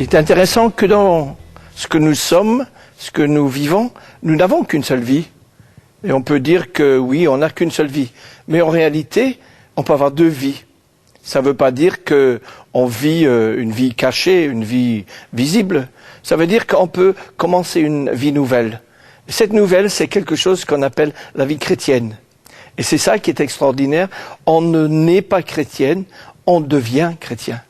est intéressant que dans ce que nous sommes, ce que nous vivons, nous n'avons qu'une seule vie. Et on peut dire que oui, on n'a qu'une seule vie. Mais en réalité, on peut avoir deux vies. Ça ne veut pas dire qu'on vit une vie cachée, une vie visible. Ça veut dire qu'on peut commencer une vie nouvelle. Et cette nouvelle, c'est quelque chose qu'on appelle la vie chrétienne. Et c'est ça qui est extraordinaire. On ne naît pas chrétienne, on devient chrétien.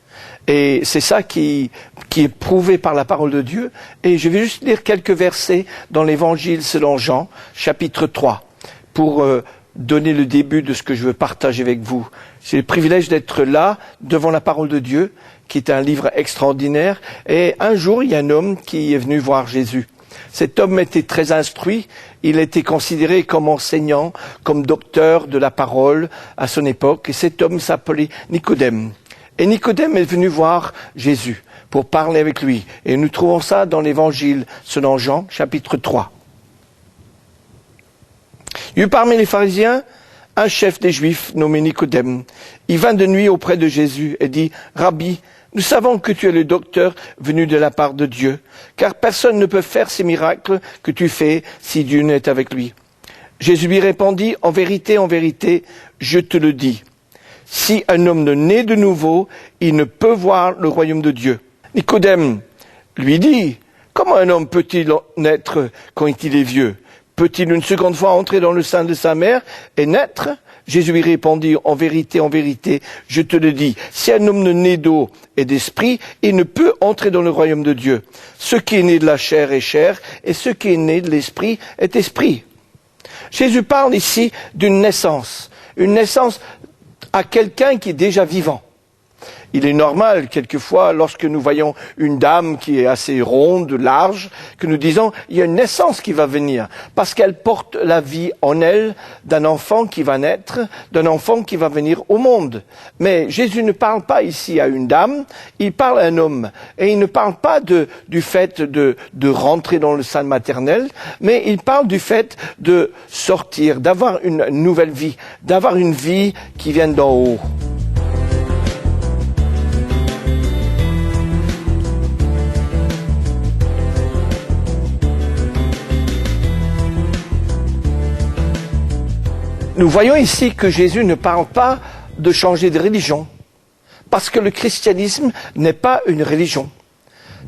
Et c'est ça qui est prouvé par la parole de Dieu. Et je vais juste lire quelques versets dans l'Évangile selon Jean, chapitre 3, pour donner le début de ce que je veux partager avec vous. J'ai le privilège d'être là, devant la parole de Dieu, qui est un livre extraordinaire. Et un jour, il y a un homme qui est venu voir Jésus. Cet homme était très instruit, il était considéré comme enseignant, comme docteur de la parole à son époque. Et cet homme s'appelait Nicodème. Et Nicodème est venu voir Jésus pour parler avec lui. Et nous trouvons ça dans l'Évangile selon Jean, chapitre 3. Il y eut parmi les pharisiens un chef des Juifs nommé Nicodème. Il vint de nuit auprès de Jésus et dit « Rabbi, nous savons que tu es le docteur venu de la part de Dieu, car personne ne peut faire ces miracles que tu fais si Dieu n'est avec lui. » Jésus lui répondit « En vérité, je te le dis. Si un homme ne naît de nouveau, il ne peut voir le royaume de Dieu. » Nicodème lui dit « Comment un homme peut-il naître quand il est vieux? Peut-il une seconde fois entrer dans le sein de sa mère et naître ?» Jésus lui répondit « En vérité, je te le dis. Si un homme ne naît d'eau et d'esprit, il ne peut entrer dans le royaume de Dieu. Ce qui est né de la chair est chair, et ce qui est né de l'esprit est esprit. » Jésus parle ici d'une naissance. Une naissance à quelqu'un qui est déjà vivant. Il est normal, quelquefois, lorsque nous voyons une dame qui est assez ronde, large, que nous disons, il y a une naissance qui va venir, parce qu'elle porte la vie en elle d'un enfant qui va naître, d'un enfant qui va venir au monde. Mais Jésus ne parle pas ici à une dame, il parle à un homme. Et il ne parle pas du fait de rentrer dans le sein maternel, mais il parle du fait de sortir, d'avoir une nouvelle vie, d'avoir une vie qui vient d'en haut. Nous voyons ici que Jésus ne parle pas de changer de religion, parce que le christianisme n'est pas une religion.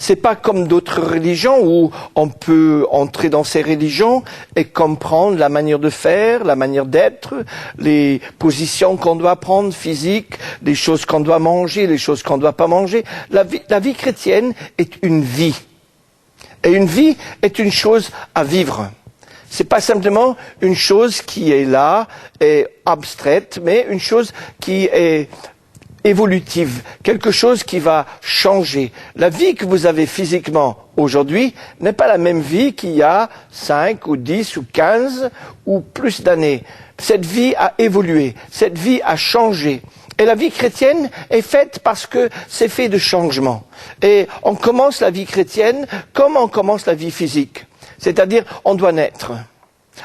C'est pas comme d'autres religions où on peut entrer dans ces religions et comprendre la manière de faire, la manière d'être, les positions qu'on doit prendre physiques, les choses qu'on doit manger, les choses qu'on ne doit pas manger. La vie chrétienne est une vie. Et une vie est une chose à vivre. C'est pas simplement une chose qui est là et abstraite, mais une chose qui est évolutive, quelque chose qui va changer. La vie que vous avez physiquement aujourd'hui n'est pas la même vie qu'il y a 5 ou 10 ou 15 ou plus d'années. Cette vie a évolué, cette vie a changé. Et la vie chrétienne est faite parce que c'est fait de changement. Et on commence la vie chrétienne comme on commence la vie physique. C'est-à-dire, on doit naître.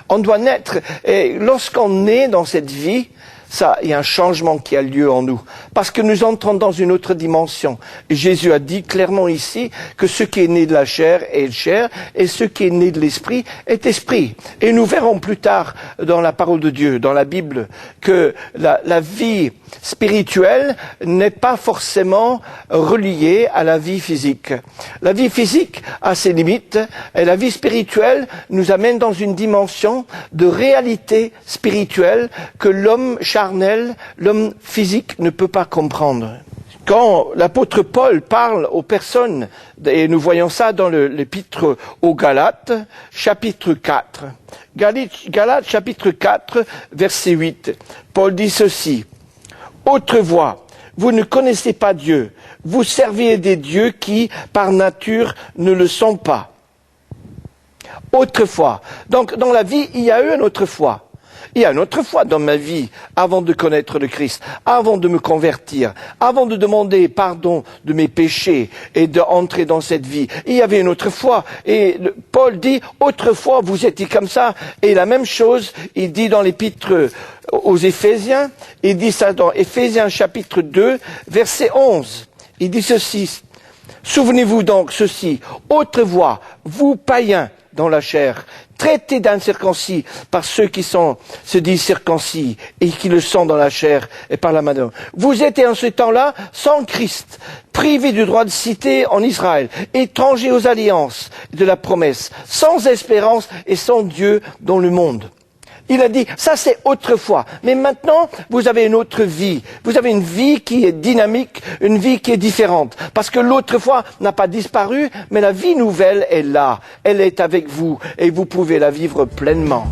On doit naître. Et lorsqu'on naît dans cette vie, il y a un changement qui a lieu en nous. Parce que nous entrons dans une autre dimension. Et Jésus a dit clairement ici que ce qui est né de la chair est chair, et ce qui est né de l'esprit est esprit. Et nous verrons plus tard dans la parole de Dieu, dans la Bible, que la vie spirituelle n'est pas forcément reliée à la vie physique. La vie physique a ses limites, et la vie spirituelle nous amène dans une dimension de réalité spirituelle que l'homme charnel, l'homme physique ne peut pas comprendre. Quand l'apôtre Paul parle aux personnes, et nous voyons ça dans l'épître aux Galates, chapitre 4. Galates, chapitre 4, verset 8. Paul dit ceci. « Autrefois, vous ne connaissez pas Dieu. Vous servez des dieux qui, par nature, ne le sont pas. » Autrefois. Donc, dans la vie, il y a eu un autrefois. Il y a une autre fois dans ma vie, avant de connaître le Christ, avant de me convertir, avant de demander pardon de mes péchés et d'entrer dans cette vie. Il y avait une autre fois. Et Paul dit, autrefois vous étiez comme ça. Et la même chose, il dit dans l'épître aux Éphésiens, il dit ça dans Éphésiens chapitre 2, verset 11. Il dit ceci, Souvenez-vous donc ceci, autrefois, vous païens dans la chair, traités d'incirconcis par ceux qui se disent circoncis et qui le sont dans la chair et par la main. Vous étiez en ce temps-là sans Christ, privés du droit de cité en Israël, étrangers aux alliances de la promesse, sans espérance et sans Dieu dans le monde. Il a dit, ça c'est autrefois, mais maintenant vous avez une autre vie. Vous avez une vie qui est dynamique, une vie qui est différente. Parce que l'autrefois n'a pas disparu, mais la vie nouvelle est là. Elle est avec vous et vous pouvez la vivre pleinement.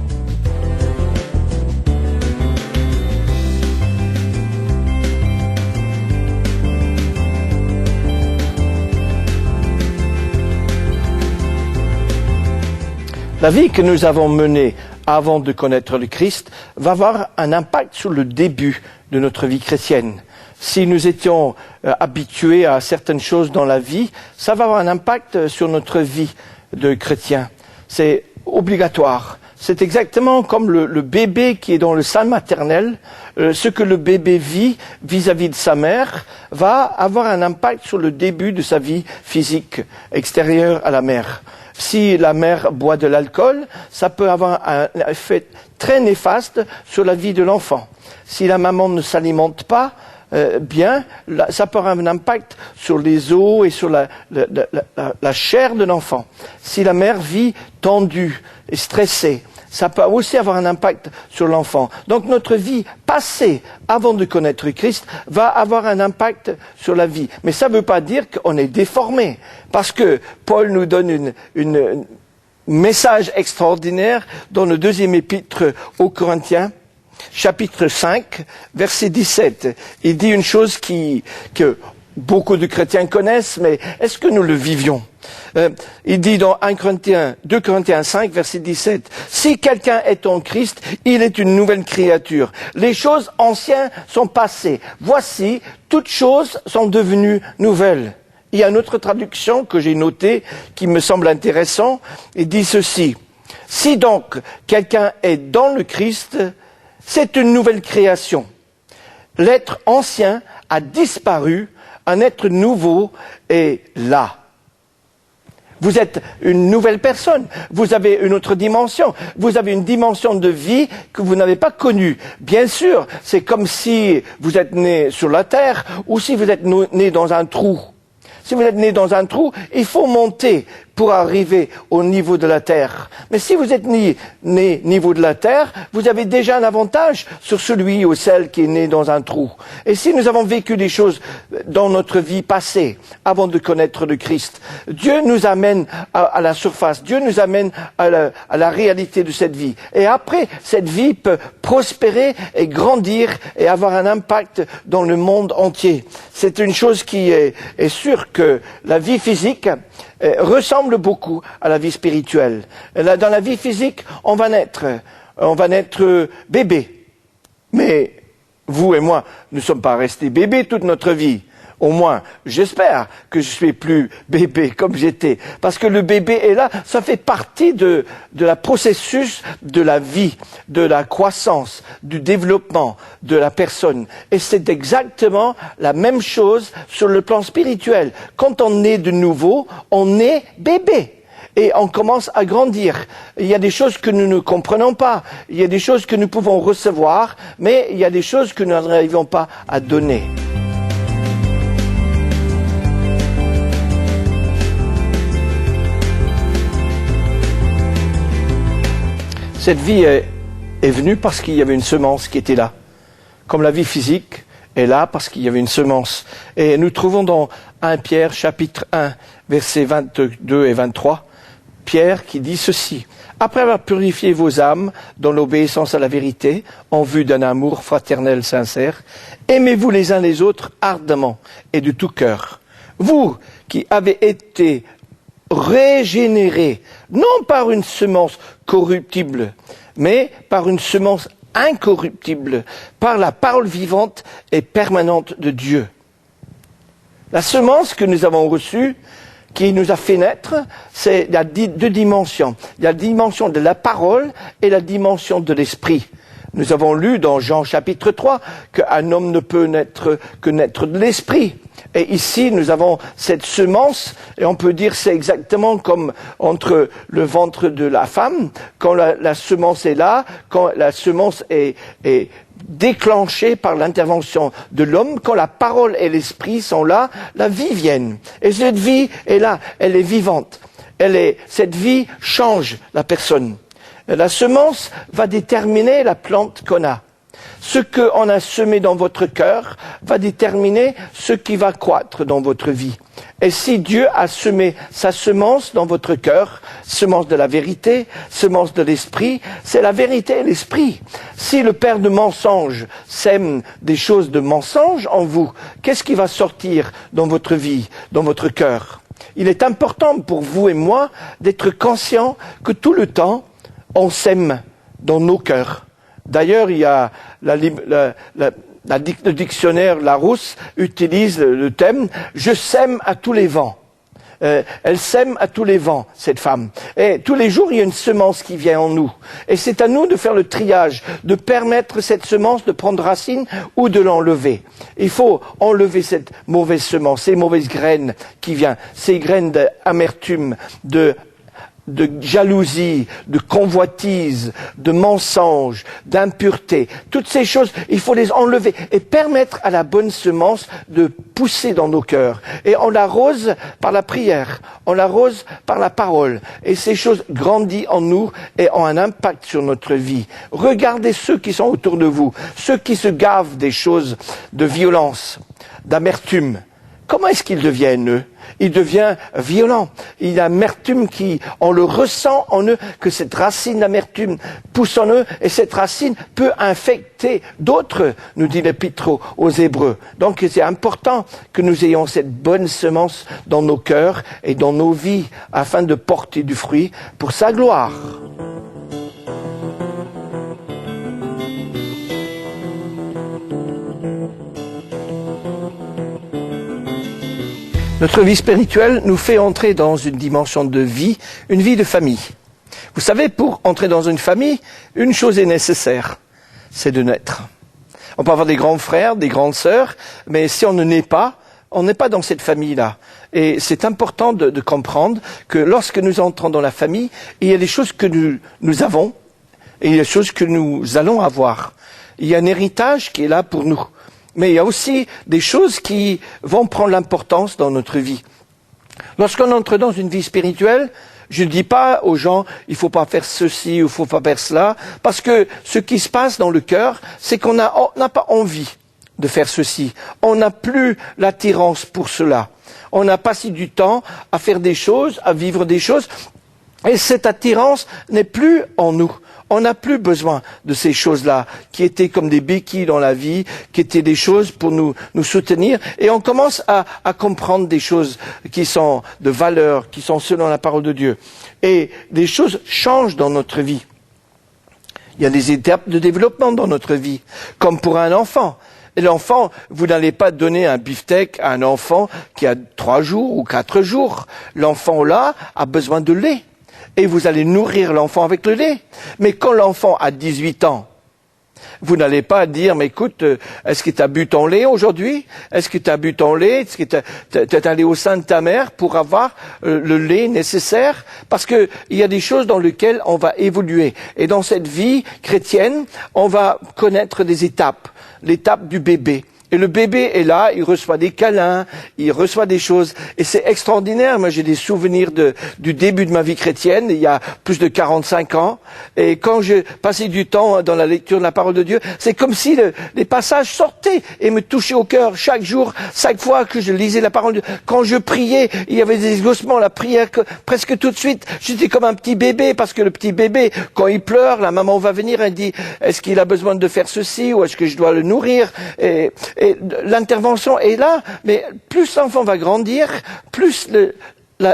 La vie que nous avons menée avant de connaître le Christ, va avoir un impact sur le début de notre vie chrétienne. Si nous étions habitués à certaines choses dans la vie, ça va avoir un impact sur notre vie de chrétien. C'est obligatoire. C'est exactement comme le bébé qui est dans le sein maternel. Ce que le bébé vit vis-à-vis de sa mère va avoir un impact sur le début de sa vie physique extérieure à la mère. Si la mère boit de l'alcool, ça peut avoir un effet très néfaste sur la vie de l'enfant. Si la maman ne s'alimente pas bien, ça peut avoir un impact sur les os et sur la chair de l'enfant. Si la mère vit tendue et stressée, ça peut aussi avoir un impact sur l'enfant. Donc notre vie passée, avant de connaître Christ, va avoir un impact sur la vie. Mais ça ne veut pas dire qu'on est déformé. Parce que Paul nous donne un message extraordinaire dans le 2e épître aux Corinthiens, chapitre 5, verset 17. Il dit une chose que beaucoup de chrétiens connaissent, mais est-ce que nous le vivions ? Il dit dans 2 Corinthiens 5, verset 17, « Si quelqu'un est en Christ, il est une nouvelle créature. Les choses anciennes sont passées. Voici, toutes choses sont devenues nouvelles. » Il y a une autre traduction que j'ai notée qui me semble intéressante. Il dit ceci, « Si donc quelqu'un est dans le Christ, c'est une nouvelle création. L'être ancien a disparu, un être nouveau est là. » Vous êtes une nouvelle personne, vous avez une autre dimension, vous avez une dimension de vie que vous n'avez pas connue. Bien sûr, c'est comme si vous êtes né sur la terre ou si vous êtes né dans un trou. Si vous êtes né dans un trou, il faut monter pour arriver au niveau de la terre. Mais si vous êtes né niveau de la terre, vous avez déjà un avantage sur celui ou celle qui est né dans un trou. Et si nous avons vécu des choses dans notre vie passée, avant de connaître le Christ, Dieu nous amène à la surface, Dieu nous amène à la réalité de cette vie. Et après, cette vie peut prospérer et grandir et avoir un impact dans le monde entier. C'est une chose qui est sûre que la vie physique ressemble beaucoup à la vie spirituelle. Dans la vie physique, on va naître bébé. Mais vous et moi ne sommes pas restés bébés toute notre vie. Au moins, j'espère que je suis plus bébé comme j'étais. Parce que le bébé est là, ça fait partie de la processus de la vie, de la croissance, du développement de la personne. Et c'est exactement la même chose sur le plan spirituel. Quand on naît de nouveau, on est bébé. Et on commence à grandir. Il y a des choses que nous ne comprenons pas. Il y a des choses que nous pouvons recevoir, mais il y a des choses que nous n'arrivons pas à donner. Cette vie est venue parce qu'il y avait une semence qui était là. Comme la vie physique est là parce qu'il y avait une semence. Et nous trouvons dans 1 Pierre chapitre 1, versets 22 et 23, Pierre qui dit ceci. « Après avoir purifié vos âmes dans l'obéissance à la vérité, en vue d'un amour fraternel sincère, aimez-vous les uns les autres ardemment et de tout cœur. Vous qui avez été régénérés, non par une semence corruptible, mais par une semence incorruptible, par la parole vivante et permanente de Dieu. » La semence que nous avons reçue, qui nous a fait naître, il y a 2 dimensions. Il y a la dimension de la parole et la dimension de l'esprit. Nous avons lu dans Jean chapitre 3 qu'un homme ne peut naître que naître de l'esprit. Et ici, nous avons cette semence, et on peut dire c'est exactement comme entre le ventre de la femme, quand la semence est là, quand la semence est déclenchée par l'intervention de l'homme, quand la parole et l'esprit sont là, la vie vient. Et cette vie est là, elle est vivante. Cette vie change la personne. La semence va déterminer la plante qu'on a. Ce qu'on a semé dans votre cœur va déterminer ce qui va croître dans votre vie. Et si Dieu a semé sa semence dans votre cœur, semence de la vérité, semence de l'esprit, c'est la vérité et l'esprit. Si le père de mensonge sème des choses de mensonge en vous, qu'est-ce qui va sortir dans votre vie, dans votre cœur? Il est important pour vous et moi d'être conscients que tout le temps, on sème dans nos cœurs. D'ailleurs, il y a le dictionnaire Larousse utilise le thème « Je sème à tous les vents ». Elle sème à tous les vents, cette femme. Et tous les jours, il y a une semence qui vient en nous. Et c'est à nous de faire le triage, de permettre cette semence de prendre racine ou de l'enlever. Il faut enlever cette mauvaise semence, ces mauvaises graines qui viennent, ces graines d'amertume, de jalousie, de convoitise, de mensonge, d'impureté. Toutes ces choses, il faut les enlever et permettre à la bonne semence de pousser dans nos cœurs. Et on l'arrose par la prière, on l'arrose par la parole. Et ces choses grandissent en nous et ont un impact sur notre vie. Regardez ceux qui sont autour de vous, ceux qui se gavent des choses de violence, d'amertume. Comment est-ce qu'ils deviennent, eux? Ils deviennent violents. Il y a l'amertume on le ressent en eux, que cette racine d'amertume pousse en eux, et cette racine peut infecter d'autres, nous dit l'Épître aux Hébreux. Donc c'est important que nous ayons cette bonne semence dans nos cœurs et dans nos vies, afin de porter du fruit pour sa gloire. Notre vie spirituelle nous fait entrer dans une dimension de vie, une vie de famille. Vous savez, pour entrer dans une famille, une chose est nécessaire, c'est de naître. On peut avoir des grands frères, des grandes sœurs, mais si on ne naît pas, on n'est pas dans cette famille-là. Et c'est important de comprendre que lorsque nous entrons dans la famille, il y a des choses que nous avons et il y a des choses que nous allons avoir. Il y a un héritage qui est là pour nous. Mais il y a aussi des choses qui vont prendre l'importance dans notre vie. Lorsqu'on entre dans une vie spirituelle, je ne dis pas aux gens, il ne faut pas faire ceci ou il ne faut pas faire cela, parce que ce qui se passe dans le cœur, c'est qu'on n'a pas envie de faire ceci. On n'a plus l'attirance pour cela. On a passé du temps à faire des choses, à vivre des choses, et cette attirance n'est plus en nous. On n'a plus besoin de ces choses-là, qui étaient comme des béquilles dans la vie, qui étaient des choses pour nous soutenir. Et on commence à comprendre des choses qui sont de valeur, qui sont selon la parole de Dieu. Et des choses changent dans notre vie. Il y a des étapes de développement dans notre vie, comme pour un enfant. Et l'enfant, vous n'allez pas donner un beefsteak à un enfant qui a 3 jours ou 4 jours. L'enfant là a besoin de lait. Et vous allez nourrir l'enfant avec le lait. Mais quand l'enfant a 18 ans, vous n'allez pas dire, mais écoute, est-ce que tu as bu ton lait aujourd'hui? Est-ce que tu as bu ton lait? Est-ce que tu es allé au sein de ta mère pour avoir le lait nécessaire? Parce que il y a des choses dans lesquelles on va évoluer. Et dans cette vie chrétienne, on va connaître des étapes. L'étape du bébé. Et le bébé est là, il reçoit des câlins, il reçoit des choses. Et c'est extraordinaire. Moi, j'ai des souvenirs du début de ma vie chrétienne, il y a plus de 45 ans. Et quand je passais du temps dans la lecture de la parole de Dieu, c'est comme si les passages sortaient et me touchaient au cœur chaque jour, chaque fois que je lisais la parole de Dieu. Quand je priais, il y avait des exaucements, la prière, presque tout de suite. J'étais comme un petit bébé, parce que le petit bébé, quand il pleure, la maman va venir, elle dit, est-ce qu'il a besoin de faire ceci, ou est-ce que je dois le nourrir? Et l'intervention est là, mais plus l'enfant va grandir, plus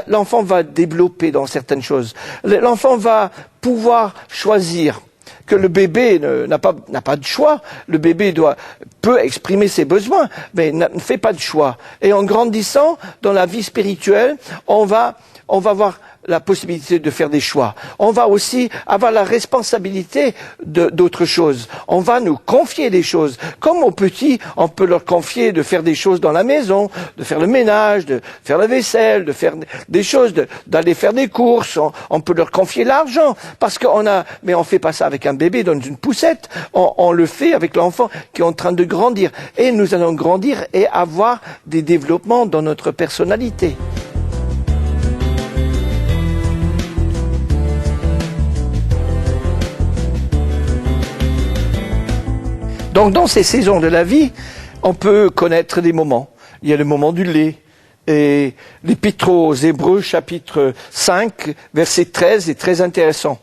l'enfant va développer dans certaines choses. L'enfant va pouvoir choisir. Que le bébé n'a pas de choix. Le bébé peut exprimer ses besoins, mais ne fait pas de choix. Et en grandissant dans la vie spirituelle, on va avoir la possibilité de faire des choix. On va aussi avoir la responsabilité d'autres choses. On va nous confier des choses. Comme aux petits, on peut leur confier de faire des choses dans la maison, de faire le ménage, de faire la vaisselle, de faire des choses, d'aller faire des courses. On peut leur confier l'argent. Parce mais on fait pas ça avec un bébé dans une poussette. On le fait avec l'enfant qui est en train de grandir. Et nous allons grandir et avoir des développements dans notre personnalité. Donc dans ces saisons de la vie, on peut connaître des moments. Il y a le moment du lait. Et l'Épître aux Hébreux, chapitre 5, verset 13, est très intéressant.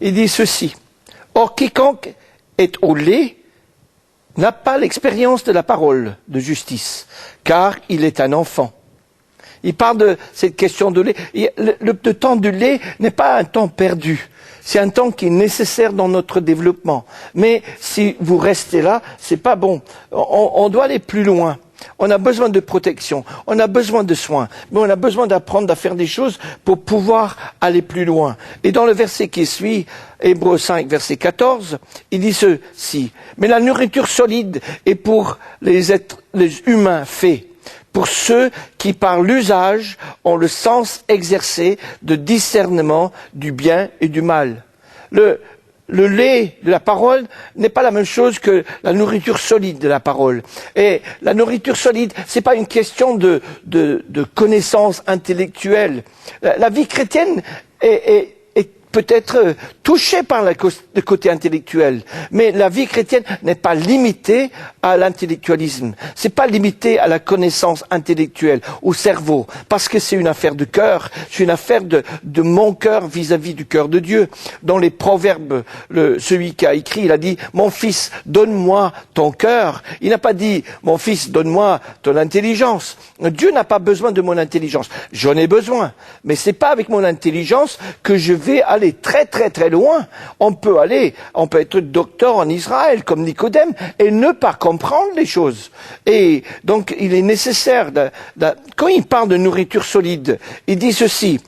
Il dit ceci. Or, quiconque est au lait n'a pas l'expérience de la parole de justice, car il est un enfant. Il parle de cette question de lait. Le temps du lait n'est pas un temps perdu. C'est un temps qui est nécessaire dans notre développement. Mais si vous restez là, c'est pas bon. On doit aller plus loin. On a besoin de protection, on a besoin de soins, mais on a besoin d'apprendre à faire des choses pour pouvoir aller plus loin. Et dans le verset qui suit, Hébreux 5, verset 14, il dit ceci. Mais la nourriture solide est pour les humains faits, pour ceux qui par l'usage ont le sens exercé de discernement du bien et du mal. Le lait de la parole n'est pas la même chose que la nourriture solide de la parole. Et la nourriture solide, c'est pas une question de connaissance intellectuelle. La vie chrétienne est peut-être touchée par le côté intellectuel, mais la vie chrétienne n'est pas limitée à l'intellectualisme. C'est pas limité à la connaissance intellectuelle, au cerveau, parce que c'est une affaire de cœur, c'est une affaire de mon cœur vis-à-vis du cœur de Dieu. Dans les Proverbes, celui qui a écrit, il a dit « Mon fils, donne-moi ton cœur ». Il n'a pas dit « Mon fils, donne-moi ton intelligence ». Dieu n'a pas besoin de mon intelligence. J'en ai besoin, mais c'est pas avec mon intelligence que je vais aller très très très loin. On peut être docteur en Israël comme Nicodème et ne pas comprendre les choses. Et donc il est nécessaire, quand il parle de nourriture solide, il dit ceci,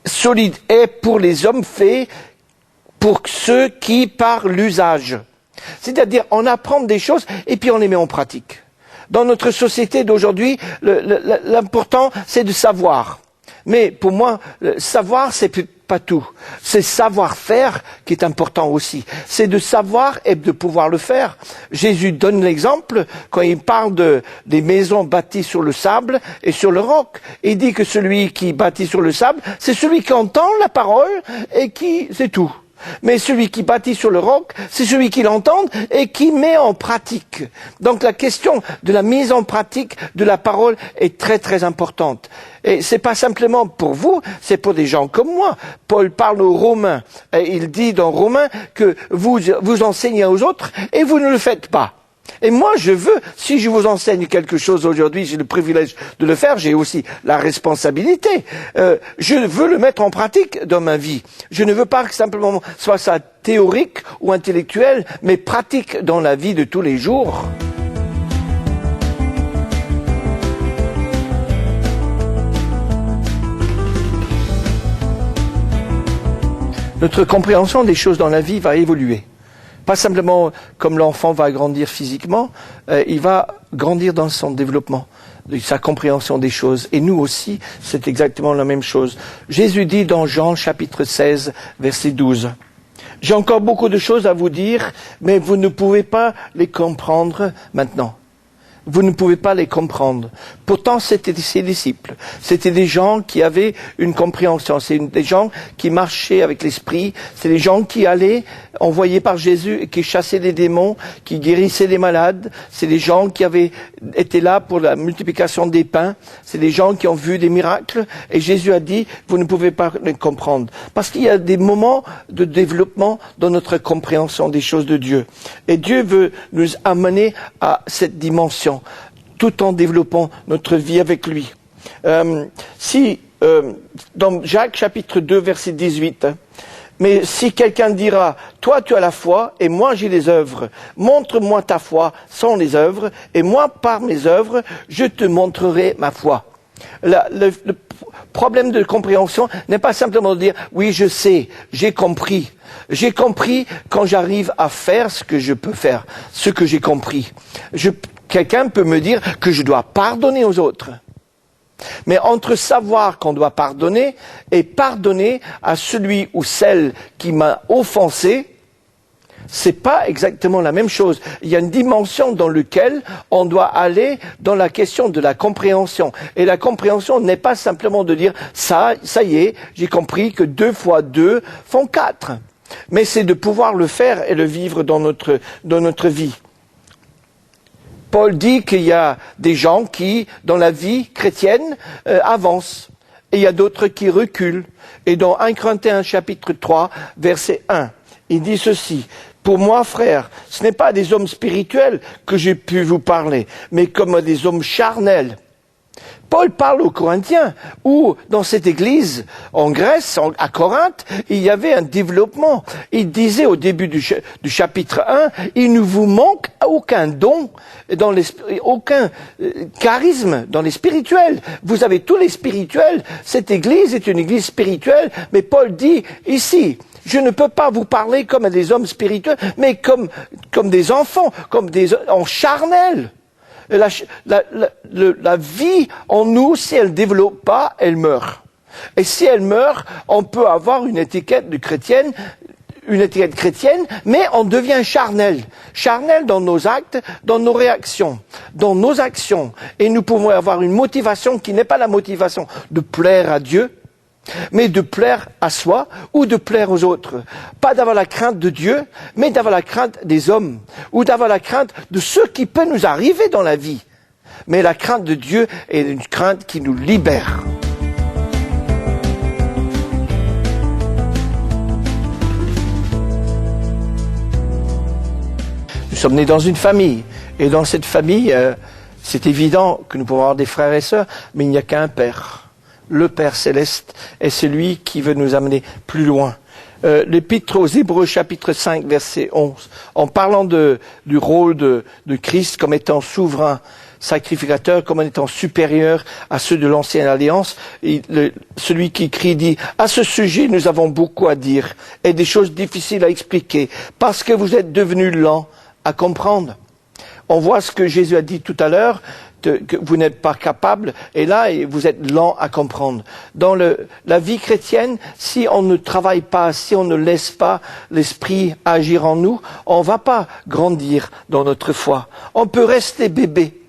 solide est pour les hommes faits, pour ceux qui par l'usage. C'est-à-dire on apprend des choses et puis on les met en pratique. Dans notre société d'aujourd'hui, l'important c'est de savoir. Mais pour moi, savoir, c'est pas tout. C'est savoir-faire qui est important aussi. C'est de savoir et de pouvoir le faire. Jésus donne l'exemple quand il parle des maisons bâties sur le sable et sur le roc. Il dit que celui qui bâtit sur le sable, c'est celui qui entend la parole et c'est tout. Mais celui qui bâtit sur le roc, c'est celui qui l'entend et qui met en pratique. Donc la question de la mise en pratique de la parole est très très importante. Et c'est pas simplement pour vous, c'est pour des gens comme moi. Paul parle aux Romains et il dit dans Romains que vous enseignez aux autres et vous ne le faites pas. Et moi, si je vous enseigne quelque chose aujourd'hui, j'ai le privilège de le faire, j'ai aussi la responsabilité. Je veux le mettre en pratique dans ma vie. Je ne veux pas que simplement soit ça théorique ou intellectuel, mais pratique dans la vie de tous les jours. Notre compréhension des choses dans la vie va évoluer. Pas simplement comme l'enfant va grandir physiquement, il va grandir dans son développement, sa compréhension des choses. Et nous aussi, c'est exactement la même chose. Jésus dit dans Jean chapitre 16, verset 12, « J'ai encore beaucoup de choses à vous dire, mais vous ne pouvez pas les comprendre maintenant. » Vous ne pouvez pas les comprendre. Pourtant, c'était ses disciples. C'était des gens qui avaient une compréhension. C'est des gens qui marchaient avec l'Esprit. C'est des gens qui allaient, envoyés par Jésus, et qui chassaient les démons, qui guérissaient les malades. C'est des gens qui avaient été là pour la multiplication des pains. C'est des gens qui ont vu des miracles. Et Jésus a dit, vous ne pouvez pas les comprendre. Parce qu'il y a des moments de développement dans notre compréhension des choses de Dieu. Et Dieu veut nous amener à cette dimension, tout en développant notre vie avec lui. Dans Jacques chapitre 2 verset 18, mais si quelqu'un dira, toi tu as la foi et moi j'ai les œuvres, montre-moi ta foi sans les œuvres et moi par mes œuvres je te montrerai ma foi. Le problème de compréhension n'est pas simplement de dire « oui, je sais, j'ai compris ». J'ai compris quand j'arrive à faire ce que je peux faire, ce que j'ai compris. Quelqu'un peut me dire que je dois pardonner aux autres. Mais entre savoir qu'on doit pardonner et pardonner à celui ou celle qui m'a offensé, c'est pas exactement la même chose. Il y a une dimension dans laquelle on doit aller dans la question de la compréhension. Et la compréhension n'est pas simplement de dire ça y est, j'ai compris que 2 fois 2 font 4. Mais c'est de pouvoir le faire et le vivre dans notre vie. Paul dit qu'il y a des gens qui, dans la vie chrétienne, avancent. Et il y a d'autres qui reculent. Et dans 1 Corinthiens chapitre 3, verset 1, il dit ceci. Pour moi, frère, ce n'est pas des hommes spirituels que j'ai pu vous parler, mais comme des hommes charnels. Paul parle aux Corinthiens, où dans cette église, en Grèce, à Corinthe, il y avait un développement. Il disait au début du chapitre 1, il ne vous manque aucun don, aucun charisme dans les spirituels. Vous avez tous les spirituels. Cette église est une église spirituelle, mais Paul dit ici, je ne peux pas vous parler comme à des hommes spirituels, mais comme des enfants, en charnel. La vie en nous, si elle ne développe pas, elle meurt. Et si elle meurt, on peut avoir une étiquette chrétienne, mais on devient charnel. Charnel dans nos actes, dans nos réactions, dans nos actions. Et nous pouvons avoir une motivation qui n'est pas la motivation de plaire à Dieu, mais de plaire à soi ou de plaire aux autres. Pas d'avoir la crainte de Dieu, mais d'avoir la crainte des hommes, ou d'avoir la crainte de ce qui peut nous arriver dans la vie. Mais la crainte de Dieu est une crainte qui nous libère. Nous sommes nés dans une famille, et dans cette famille, c'est évident que nous pouvons avoir des frères et sœurs, mais il n'y a qu'un Père. Le Père Céleste est celui qui veut nous amener plus loin. L'Épître aux Hébreux, chapitre 5, verset 11, en parlant du rôle de Christ comme étant souverain, sacrificateur, comme étant supérieur à ceux de l'ancienne alliance, celui qui écrit dit « À ce sujet, nous avons beaucoup à dire et des choses difficiles à expliquer, parce que vous êtes devenus lents à comprendre. » On voit ce que Jésus a dit tout à l'heure, que vous n'êtes pas capable, et là, vous êtes lent à comprendre. Dans la vie chrétienne, si on ne travaille pas, si on ne laisse pas l'Esprit agir en nous, on ne va pas grandir dans notre foi. On peut rester bébé,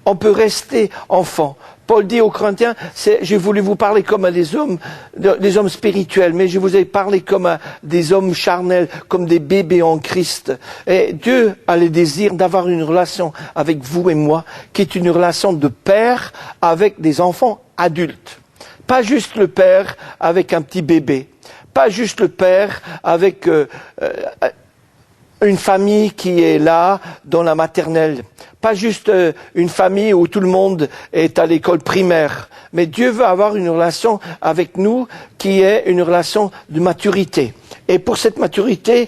on peut rester enfant. Paul dit aux Corinthiens, j'ai voulu vous parler comme à des hommes spirituels, mais je vous ai parlé comme à des hommes charnels, comme des bébés en Christ. Et Dieu a le désir d'avoir une relation avec vous et moi, qui est une relation de père avec des enfants adultes. Pas juste le père avec un petit bébé, pas juste le père avec une famille qui est là dans la maternelle. Pas juste une famille où tout le monde est à l'école primaire. Mais Dieu veut avoir une relation avec nous qui est une relation de maturité. Et pour cette maturité,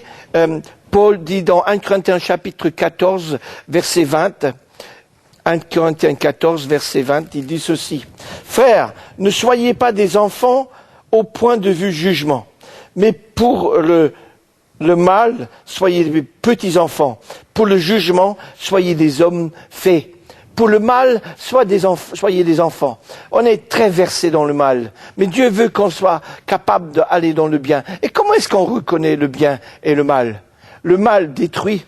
Paul dit dans 1 Corinthiens chapitre 14, verset 20, 1 Corinthiens 14, verset 20, il dit ceci. « Frères, ne soyez pas des enfants au point de vue jugement, mais pour le mal, soyez des petits enfants. Pour le jugement, soyez des hommes faits. Pour le mal, soyez des enfants. On est très versé dans le mal. Mais Dieu veut qu'on soit capable d'aller dans le bien. Et comment est-ce qu'on reconnaît le bien et le mal? Le mal détruit.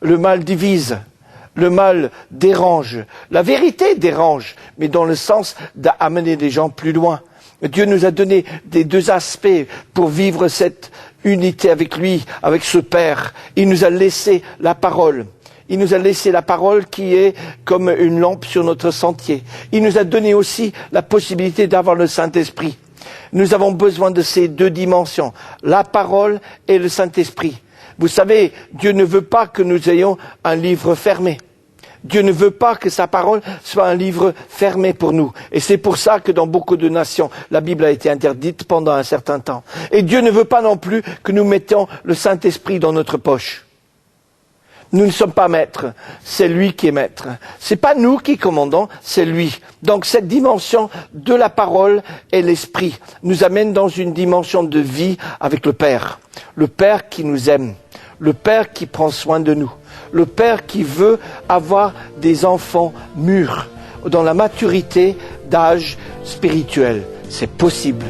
Le mal divise. Le mal dérange. La vérité dérange, mais dans le sens d'amener les gens plus loin. Dieu nous a donné des 2 aspects pour vivre cette unité avec lui, avec ce Père. Il nous a laissé la parole. Il nous a laissé la parole qui est comme une lampe sur notre sentier. Il nous a donné aussi la possibilité d'avoir le Saint-Esprit. Nous avons besoin de ces 2 dimensions, la parole et le Saint-Esprit. Vous savez, Dieu ne veut pas que nous ayons un livre fermé. Dieu ne veut pas que sa parole soit un livre fermé pour nous. Et c'est pour ça que dans beaucoup de nations, la Bible a été interdite pendant un certain temps. Et Dieu ne veut pas non plus que nous mettions le Saint-Esprit dans notre poche. Nous ne sommes pas maîtres, c'est lui qui est maître. C'est pas nous qui commandons, c'est lui. Donc cette dimension de la parole et l'esprit nous amène dans une dimension de vie avec le Père. Le Père qui nous aime, le Père qui prend soin de nous, le Père qui veut avoir des enfants mûrs dans la maturité d'âge spirituel. C'est possible.